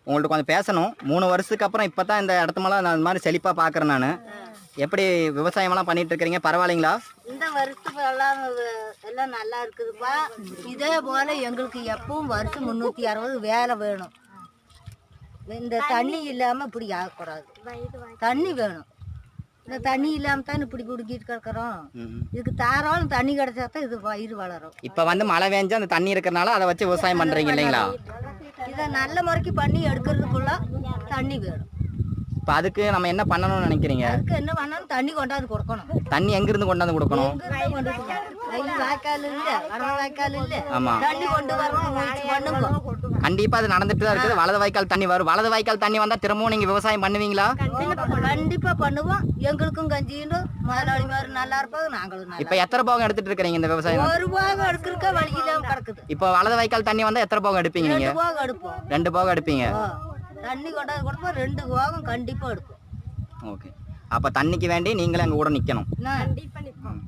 உங்கள்ட்ட கொஞ்சம் பேசணும். 3 வருஷத்துக்கு அப்புறம் இப்போ தான் இந்த இடத்துமெல்லாம் நான் இந்த மாதிரி செழிப்பாக பார்க்குறேன் நான். எப்படி விவசாயமெல்லாம் பண்ணிட்டு இருக்கிறீங்க, பரவாயில்லைங்களா? இந்த வருஷத்துக்கு எல்லாம் நல்லா இருக்குதுப்பா. இதே போல எங்களுக்கு எப்பவும் வருஷம் 360 வேலை வேணும். இந்த தண்ணி இல்லாமல் இப்படி ஆகக்கூடாது. தண்ணி வேணும். இந்த தண்ணி இல்லாமல் தான் இப்படி குடிக்கிட்டு கிடக்குறோம். இதுக்கு தாராளம் தண்ணி கிடைச்சா தான் இது பயிர் வளரும். இப்போ வந்து மழை பெஞ்சா அந்த தண்ணி இருக்கிறனால அதை வச்சு விவசாயம் பண்ணுறீங்க இல்லைங்களா? இதை நல்ல முறைக்கு பண்ணி எடுக்கிறதுக்குள்ள தண்ணி வேணும். இப்போ அதுக்கு நம்ம என்ன பண்ணணும்னு நினைக்கிறீங்க? அதுக்கு என்ன பண்ணணும்? தண்ணி கொண்டாந்து கொடுக்கணும். தண்ணி எங்கிருந்து கொண்டாந்து கொடுக்கணும்? வாய்க்கால் இல்லை, வடம வாய்க்கால் இல்லை. ஆமாம், தண்ணி கொண்டு வரணும், முயற்சி பண்ணுங்க. கண்டிப்பாக அது நடந்துட்டு தான் இருக்குது. வலது வாய்க்கால் தண்ணி வரும். வலது வாய்க்கால் தண்ணி வந்தால் திரும்பவும் நீங்கள் விவசாயம் பண்ணுவீங்களா? கண்டிப்பாக பண்ணுவோம். எங்களுக்கும் கஞ்சின்னு முதலாளி மாதிரி நல்லா இருப்பாங்க, நாங்களும். இப்போ எத்தனை போகம் எடுத்துட்டு இருக்கிறீங்க இந்த விவசாயம்? ஒரு போகம் எடுக்கிறக்க வழி இல்லாமல் கிடக்குது. இப்போ வலது வாய்க்கால் தண்ணி வந்தால் எத்தனை போகம் எடுப்பீங்க நீங்கள்? 2 போகம் எடுப்போம். 2 போகம் எடுப்பீங்க. தண்ணி கொண்டாந்து கொடுப்போம், 2 போகம் கண்டிப்பாக எடுப்போம். ஓகே, அப்போ தண்ணிக்கு வேண்டி நீங்களே அங்கே கூட நிற்கணும். கண்டிப்பாக நிற்போம்.